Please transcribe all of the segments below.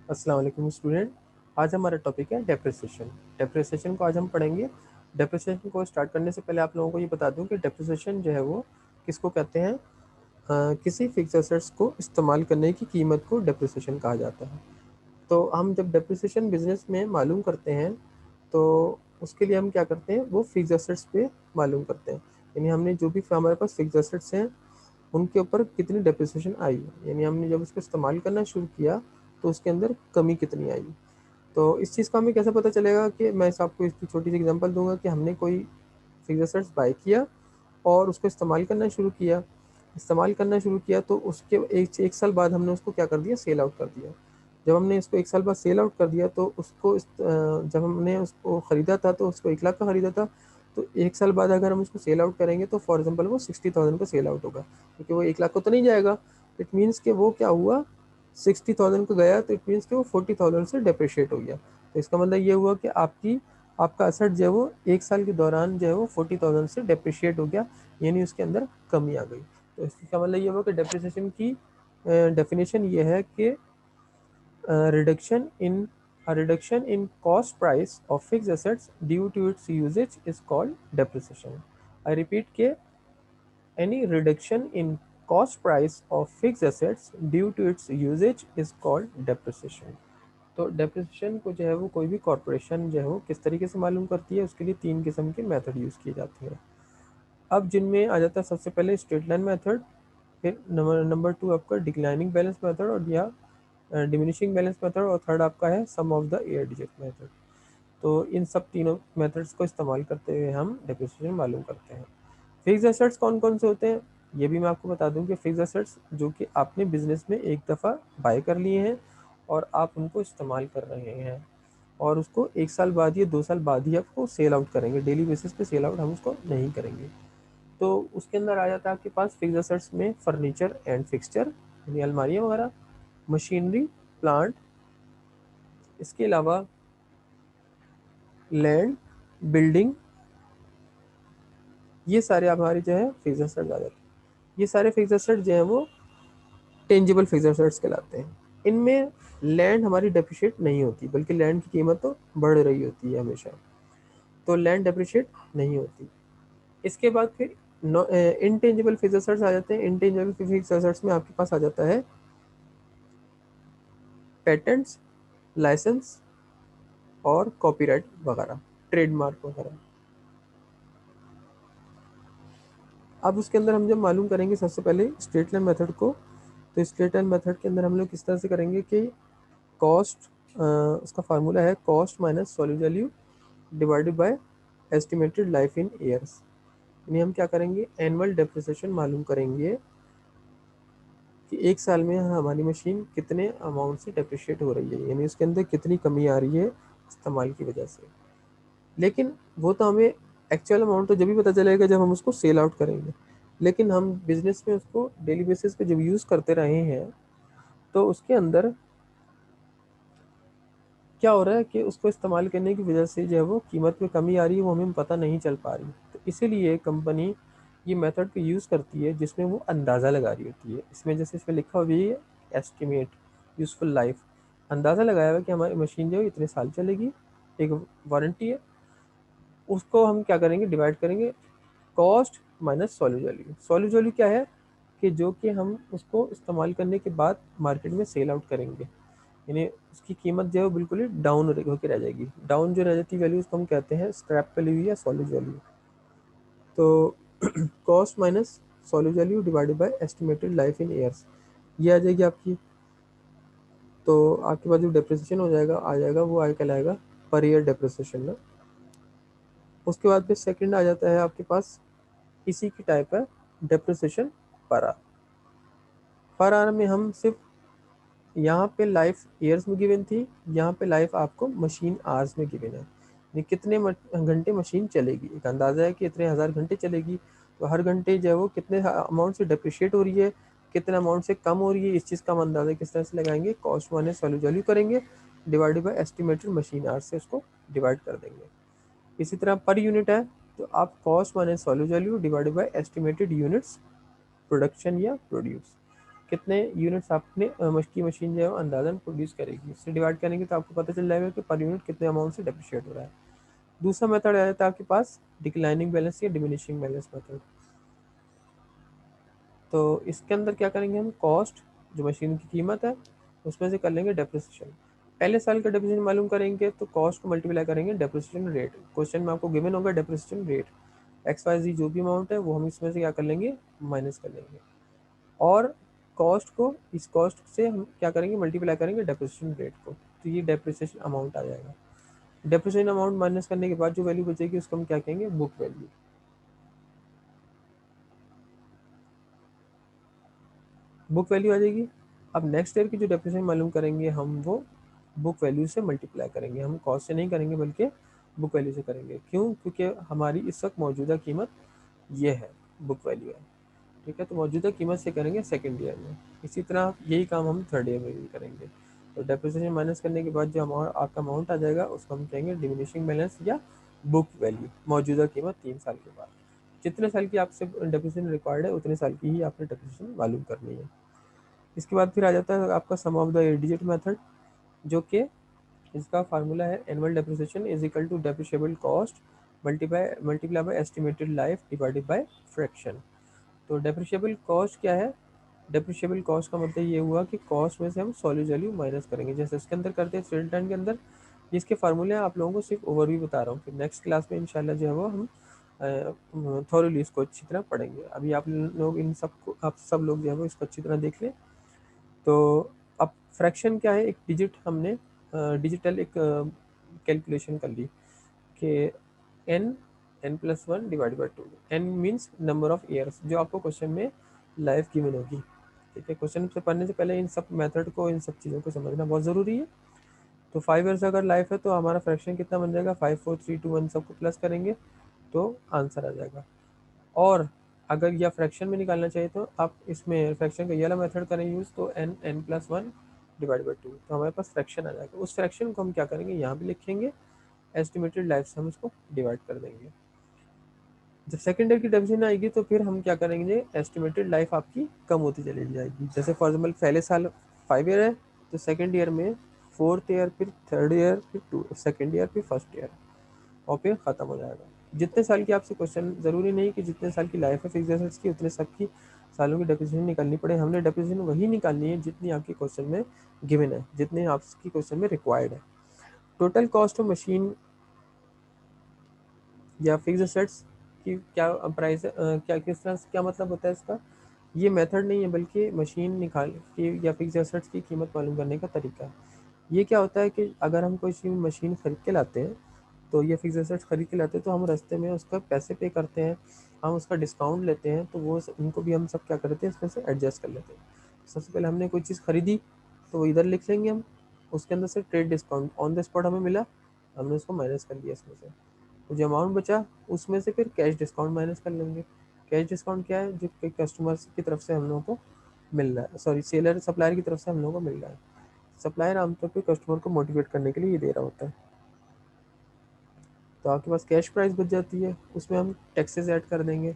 अस्सलाम वालेकुम स्टूडेंट। आज हमारा टॉपिक है डेप्रिसिएशन। डेप्रिसिएशन को आज हम पढ़ेंगे। डेप्रिसिएशन को स्टार्ट करने से पहले आप लोगों को ये बता दूं कि डेप्रिसिएशन जो है वो किसको कहते हैं। किसी फिक्स एसेट्स को इस्तेमाल करने की कीमत को डेप्रिसिएशन कहा जाता है। तो हम जब डेप्रिसिएशन बिजनेस में मालूम करते हैं तो उसके लिए हम क्या करते हैं, वो फिक्स एसेट्स पे मालूम करते हैं। यानी हमने जो भी हमारे पास फिक्स एसेट्स हैं उनके ऊपर कितनी डेप्रिसिएशन आई, यानी हमने जब उसको इस्तेमाल करना शुरू किया तो उसके अंदर कमी कितनी आई। तो इस चीज़ का हमें कैसे पता चलेगा कि मैं आपको इसकी छोटी सी एग्जांपल दूंगा कि हमने कोई फिक्स एसेट्स बाय किया और उसको इस्तेमाल करना शुरू किया तो उसके एक साल बाद हमने उसको क्या कर दिया, सेल आउट कर दिया। जब हमने इसको एक साल बाद सेल आउट कर दिया तो जब हमने उसको ख़रीदा था तो उसको 1 लाख का ख़रीदा था। तो एक साल बाद अगर हम उसको सेल आउट करेंगे तो फॉर एग्जांपल वो 60,000 का सेल आउट होगा, क्योंकि वो 1 लाख को तो नहीं जाएगा। इट मीन्स कि वो क्या हुआ, 60,000 को गया तो इट मीन्स कि वो 40,000 से डेप्रिशिएट हो गया। तो इसका मतलब ये हुआ कि आपका एसेट जो है वो 1 साल के दौरान जो है वो 40,000 से डेप्रिशिएट हो गया, यानी उसके अंदर कमी आ गई। तो इसका मतलब ये हुआ कि डेप्रिसिएशन की डेफिनेशन ये है कि reduction in cost price of fixed assets due to its usage is called depreciation. I repeat कि any reduction in cost price of fixed assets due to its usage is called depreciation. तो depreciation को जो है वो कोई भी corporation जो है वो किस तरीके से मालूम करती है, उसके लिए 3 किस्म के मेथड यूज़ किए जाते हैं। अब जिनमें आ जाता है सबसे पहले स्ट्रेट लाइन मेथड, फिर नंबर 2 आपका डिक्लाइनिंग बैलेंस मेथड और या डिमिनिशिंग बैलेंस मेथड, और थर्ड आपका है sum of the year digit method. तो इन सब तीनों मेथड्स को इस्तेमाल करते हुए हम डेप्रिसिएशन मालूम करते हैं। फिक्स एसेट्स कौन कौन से होते हैं ये भी मैं आपको बता दूं कि फिक्स एसेट्स जो कि आपने बिजनेस में एक दफ़ा बाय कर लिए हैं और आप उनको इस्तेमाल कर रहे हैं और उसको 1 साल बाद या 2 साल बाद ही आपको सेल आउट करेंगे, डेली बेसिस पे सेल आउट हम उसको नहीं करेंगे। तो उसके अंदर आ जाता है आपके पास फिक्स एसेट्स में फर्नीचर एंड फिक्सचर, यानी अलमारियाँ वगैरह, मशीनरी, प्लांट, इसके अलावा लैंड, बिल्डिंग, ये सारे हमारे जो है फिक्स एसेट्स आ जाते हैं। ये सारे फिक्स एसेट्स जो हैं वो टेंजिबल फिक्स एसेट्स कहलाते हैं। इनमें लैंड हमारी डेप्रिशिएट नहीं होती, बल्कि लैंड की कीमत तो बढ़ रही होती है हमेशा, तो लैंड डेप्रिशिएट नहीं होती। इसके बाद फिर इनटेंजिबल फिक्स एसेट्स आ जाते हैं। इनटेंजिबल फिक्स एसेट्स में आपके पास आ जाता है पेटेंट्स, लाइसेंस और कॉपीराइट वगैरह, ट्रेडमार्क वगैरह। अब उसके अंदर हम जब मालूम करेंगे सबसे पहले स्ट्रेट लाइन मेथड को, तो स्ट्रेट लाइन मेथड के अंदर हम लोग किस तरह से करेंगे कि कॉस्ट, उसका फार्मूला है cost minus solute value divided by estimated life in years. यानी हम क्या करेंगे, एनुअल डेप्रिसिएशन मालूम करेंगे कि 1 साल में हमारी मशीन कितने अमाउंट से डेप्रिशिएट हो रही है, यानी उसके अंदर कितनी कमी आ रही है इस्तेमाल की वजह से। लेकिन वो तो हमें एक्चुअल अमाउंट तो जब भी पता चलेगा जब हम उसको सेल आउट करेंगे। लेकिन हम बिजनेस में उसको डेली बेसिस पे जब यूज़ करते रहे हैं तो उसके अंदर क्या हो रहा है कि उसको इस्तेमाल करने की वजह से जो है वो कीमत में कमी आ रही है, वो हमें पता नहीं चल पा रही। तो इसीलिए कंपनी ये मेथड को यूज़ करती है जिसमें वो अंदाज़ा लगा रही होती है। इसमें जैसे इसमें लिखा हुआ है एस्टिमेट यूज़फुल लाइफ, अंदाज़ा लगाया हुआ कि हमारी मशीन जो है इतने साल चलेगी, एक वारंटी है। उसको हम क्या करेंगे, डिवाइड करेंगे cost minus solute value. Solute value क्या है कि जो कि हम उसको इस्तेमाल करने के बाद मार्केट में सेल आउट करेंगे, यानी उसकी कीमत जो है वो बिल्कुल ही डाउन होकर रह जाएगी। डाउन जो रह जाती वैल्यू उसको हम कहते हैं स्क्रैप वैल्यू या सॉल्यूट वैल्यू। तो cost minus solute value divided by estimated life in years, ये आ जाएगी आपकी। तो आपके पास जो डेप्रिसिएशन हो जाएगा आ जाएगा वो आगे कहलाएगा पर ईयर डेप्रिसिएशन ना। उसके बाद फिर सेकंड आ जाता है आपके पास, इसी की टाइप है डेप्रिसिएशन पर आर। पर आर में हम सिर्फ यहाँ पे लाइफ ईयर्स में गिवन थी, यहाँ पे लाइफ आपको मशीन आवर्स में गिवन है, ये कितने घंटे मशीन चलेगी। एक अंदाज़ा है कि इतने हज़ार घंटे चलेगी, तो हर घंटे जो है वो कितने अमाउंट से डेप्रिशिएट हो रही है, कितने अमाउंट से कम हो रही है, इस चीज़ का हम अंदाज़ा किस तरह से लगाएंगे, कॉस्ट माइनस वैल्यू वैल्यू करेंगे divided by estimated machine hours से उसको डिवाइड कर देंगे। इसी तरह पर यूनिट है तो आप cost minus solute value divided by estimated units production या प्रोड्यूस, कितने यूनिट्स आपने की मशीन जो है वो अंदाजन प्रोड्यूस करेगी, इससे डिवाइड करेंगे तो आपको पता चल जाएगा कि पर यूनिट कितने अमाउंट से डेप्रिशिएट हो रहा है। दूसरा मेथड आ जाता है आपके पास डिक्लाइनिंग बैलेंस या डिमिनिशिंग बैलेंस मेथड। तो इसके अंदर क्या करेंगे हम, कॉस्ट जो मशीन की कीमत है उसमें से कर लेंगे डेप्रिसिएशन। पहले साल का डेप्रिसिएशन मालूम करेंगे तो कॉस्ट को मल्टीप्लाई करेंगे डेप्रिसिएशन रेट। क्वेश्चन में आपको गिवन होगा डेप्रिसिएशन रेट, एक्स वाई जी जो भी अमाउंट है वो हम इसमें से क्या कर लेंगे, माइनस कर लेंगे, और कॉस्ट को इस कॉस्ट से हम क्या करेंगे, मल्टीप्लाई करेंगे डेप्रिसिएशन रेट को, तो ये डेप्रिसिएशन अमाउंट आ जाएगा। डेप्रिसिएशन अमाउंट माइनस करने के बाद जो वैल्यू बचेगी उसको हम क्या कहेंगे, बुक वैल्यू। बुक वैल्यू आ जाएगी। अब नेक्स्ट ईयर की जो डेप्रिसिएशन मालूम करेंगे हम वो बुक वैल्यू से मल्टीप्लाई करेंगे, हम कॉस्ट से नहीं करेंगे बल्कि बुक वैल्यू से करेंगे। क्यों, क्योंकि हमारी इस वक्त मौजूदा कीमत ये है, बुक वैल्यू है, ठीक है। तो मौजूदा कीमत से करेंगे सेकेंड ईयर में। इसी तरह यही काम हम थर्ड ईयर में भी करेंगे। तो डेप्रिसिएशन माइनस करने के बाद जो अमाउंट आपका अमाउंट आ जाएगा उसको हम कहेंगे डिमिनिशिंग बैलेंस या बुक वैल्यू, मौजूदा कीमत 3 साल के बाद। जितने साल की आपसे डेप्रिसिएशन रिक्वायर्ड है उतने साल की ही आपने डेप्रिसिएशन मालूम करनी है। इसके बाद फिर आ जाता है आपका sum of the digit method, जो कि इसका फार्मूला है annual depreciation is equal to depreciable cost multiply by estimated life divided by fraction. तो डेप्रिशिएबल कॉस्ट क्या है, डेप्रिशिएबल कॉस्ट का मतलब ये हुआ कि कॉस्ट में से हम सॉल्यूट वैल्यू माइनस करेंगे, जैसे इसके अंदर करते हैं स्टूडेंट टाइम के अंदर। इसके फार्मूले आप लोगों को सिर्फ ओवरव्यू बता रहा हूँ, फिर नेक्स्ट क्लास में इंशाल्लाह जो है वो हम थॉरली इसको अच्छी तरह पढ़ेंगे। अभी आप लोग इन सब को, आप सब लोग जो है वो इसको अच्छी तरह देख लें। तो अब फ्रैक्शन क्या है, एक डिजिट हमने डिजिटल एक कैलकुलेशन कर ली कि N N plus one divide by two, N means number of years जो आपको क्वेश्चन में लाइफ गिवन होगी, ठीक है। क्वेश्चन से पढ़ने से पहले इन सब मेथड को, इन सब चीज़ों को समझना बहुत ज़रूरी है। तो 5 ईयर्स अगर लाइफ है तो हमारा फ्रैक्शन कितना बन जाएगा, 5 4 3 2 1 सबको प्लस करेंगे तो आंसर आ जाएगा। और अगर यह फ्रैक्शन में निकालना चाहिए तो आप इसमें फ्रैक्शन का ये वाला मेथड करें यूज़, तो N N plus one divide by two, तो हमारे पास फ्रैक्शन आ जाएगा। उस फ्रैक्शन को हम क्या करेंगे, यहाँ पे लिखेंगे, एस्टिमेटेड लाइफ से हम उसको डिवाइड कर देंगे। जब सेकेंड ईयर की डिवीजन आएगी तो फिर हम क्या करेंगे, एस्टिमेटेड लाइफ आपकी कम होती चली जाएगी। जैसे फॉर एग्जाम्पल पहले साल 5 ईयर है तो सेकेंड ईयर में फोर्थ ईयर, फिर थर्ड ईयर, फिर टू सेकेंड ईयर, फिर फर्स्ट ईयर, और फिर ख़त्म हो जाएगा। जितने साल की आपसे क्वेश्चन, ज़रूरी नहीं कि जितने साल की लाइफ है फिक्स एसेट्स की उतने सब की सालों की डेप्रिसिएशन निकालनी पड़े। हमने डेप्रिसिएशन वही निकालनी है जितनी आपकी क्वेश्चन में गिवन है, जितने आपकी क्वेश्चन में रिक्वायर्ड है। टोटल कॉस्ट ऑफ मशीन या फिक्स एसेट्स की क्या प्राइस है, क्या किस तरह से, क्या मतलब होता है इसका, ये मेथड नहीं है बल्कि मशीन निकाल के या फिक्स एसेट्स की कीमत मालूम करने का तरीका है। ये क्या होता है कि अगर हम कोई सी मशीन खरीद के लाते हैं, तो ये फिक्स एसेट्स खरीद के लाते हैं तो हम रास्ते में उसका पैसे पे करते हैं, हम उसका डिस्काउंट लेते हैं, तो वो उनको भी हम सब क्या करते हैं इसमें से एडजस्ट कर लेते हैं। सबसे पहले हमने कोई चीज़ खरीदी तो वो इधर लिख लेंगे हम, उसके अंदर से trade discount on the spot हमें मिला, हमने उसको माइनस कर दिया इसमें से। तो जो अमाउंट बचा उसमें से फिर कैश डिस्काउंट माइनस कर लेंगे। कैश डिस्काउंट क्या है, जो कस्टमर्स की तरफ से हम लोगों को मिल रहा है, सॉरी सेलर सप्लायर की तरफ से हम लोगों को मिल रहा है। सप्लायर आमतौर पे कस्टमर को मोटिवेट करने के लिए ये दे रहा होता है। तो आपके पास कैश प्राइस बच जाती है, उसमें हम टैक्सेस ऐड कर देंगे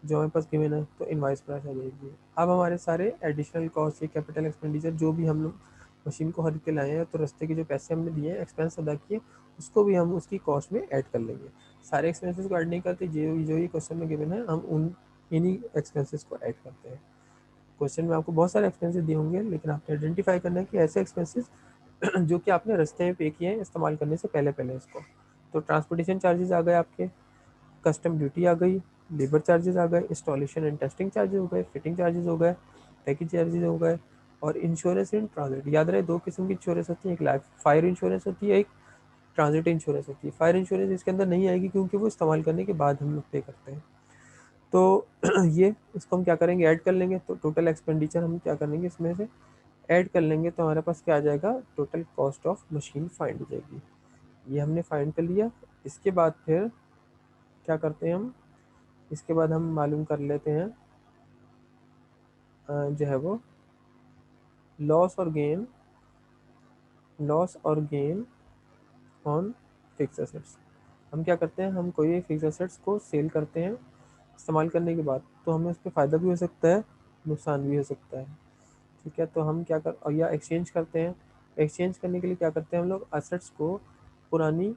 जो हमारे पास गिवन है, तो इनवाइस प्राइस आ जाएगी। अब हमारे सारे एडिशनल कॉस्ट, ये कैपिटल एक्सपेंडिचर जो भी हम लोग मशीन को खरीद के लाए हैं, तो रास्ते के जो पैसे हमने दिए हैं, एक्सपेंस अदा किए, उसको भी हम उसकी कॉस्ट में ऐड कर लेंगे। सारे एक्सपेंसेस को ऐड नहीं करते, जो ये क्वेश्चन में गिवन है हम उन इन्हीं एक्सपेंसेस को ऐड करते हैं। क्वेश्चन में आपको बहुत सारे एक्सपेंसेस दिए होंगे, लेकिन आपने आइडेंटिफाई करना है कि ऐसे एक्सपेंसेस जो कि आपने रास्ते में पे किए हैं इस्तेमाल करने से पहले पहले इसको। तो ट्रांसपोर्टेशन चार्जेस आ गए आपके, कस्टम ड्यूटी आ गई, लेबर चार्जेस आ गए, इंस्टॉलेशन एंड टेस्टिंग चार्जेस हो गए, फिटिंग चार्जेस हो गए, पैकेज चार्जेस हो गए, और इंश्योरेंस इन ट्रांजिट। याद रहे, दो किस्म की इंश्योरेंस होती है, एक लाइफ फायर इंश्योरेंस होती है, एक ट्रांजिट इंश्योरेंस होती है। फायर इंश्योरेंस इसके अंदर नहीं आएगी क्योंकि वो इस्तेमाल करने के बाद हम लोग पे करते हैं। तो ये इसको हम क्या करेंगे, ऐड कर लेंगे, तो टोटल एक्सपेंडिचर हम क्या करेंगे इसमें से ऐड कर लेंगे, तो हमारे पास क्या आ जाएगा, total cost of machine find हो जाएगी। ये हमने फाइंड कर लिया। इसके बाद फिर क्या करते हैं हम, इसके बाद हम मालूम कर लेते हैं जो है वो लॉस और गेन ऑन फिक्स एसेट्स। हम क्या करते हैं, हम कोई फिक्स एसेट्स को सेल करते हैं इस्तेमाल करने के बाद, तो हमें उस पर फ़ायदा भी हो सकता है, नुकसान भी हो सकता है। ठीक है, तो हम क्या कर, और या एक्सचेंज करते हैं। एक्सचेंज करने के लिए क्या करते हैं, हम लोग एसेट्स को पुरानी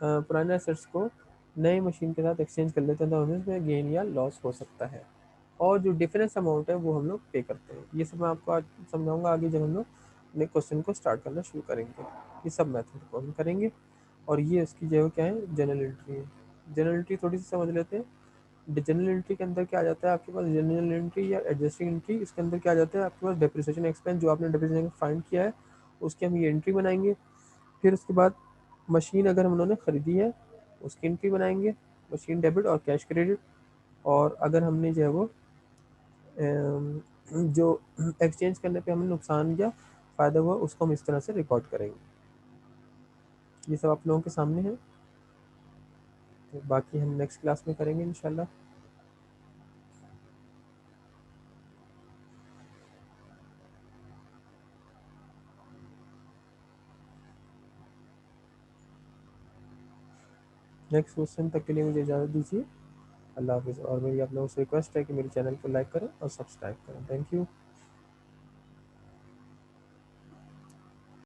पुराने एसेट्स को नई मशीन के साथ एक्सचेंज कर लेते हैं, तो हमें उसमें गेन या लॉस हो सकता है। और जो डिफरेंस अमाउंट है वो हम लोग पे करते हैं। ये सब मैं आपको आज समझाऊंगा आगे, जब हम लोग अपने क्वेश्चन को स्टार्ट करना शुरू करेंगे। ये सब मेथड को हम करेंगे। और ये इसकी जो है क्या है, जनरल एंट्री है। जनरल एंट्री थोड़ी सी समझ लेते हैं। जनरल एंट्री के अंदर क्या आ जाता है आपके पास, जनरल एंट्री या एडजस्टिंग एंट्री, इसके अंदर क्या आ जाता है आपके पास, डेप्रिसिएशन एक्सपेंस जो आपने डेप्रिसिएशन फाइंड किया है उसकी हम ये एंट्री बनाएंगे। फिर उसके बाद मशीन अगर हम उन्होंने ख़रीदी है उसकी एंट्री बनाएंगे, मशीन डेबिट और कैश क्रेडिट। और अगर हमने जो है वो जो एक्सचेंज करने पे हमें नुकसान या फ़ायदा हुआ उसको हम इस तरह से रिकॉर्ड करेंगे। ये सब आप लोगों के सामने है, तो बाकी हम नेक्स्ट क्लास में करेंगे इंशाल्लाह। नेक्स्ट क्वेश्चन तक के लिए मुझे इजाज़त दीजिए। अल्लाह हाफिज़। और मेरी आप लोगों से रिक्वेस्ट है कि मेरे चैनल को लाइक करें और सब्सक्राइब करें। Thank you.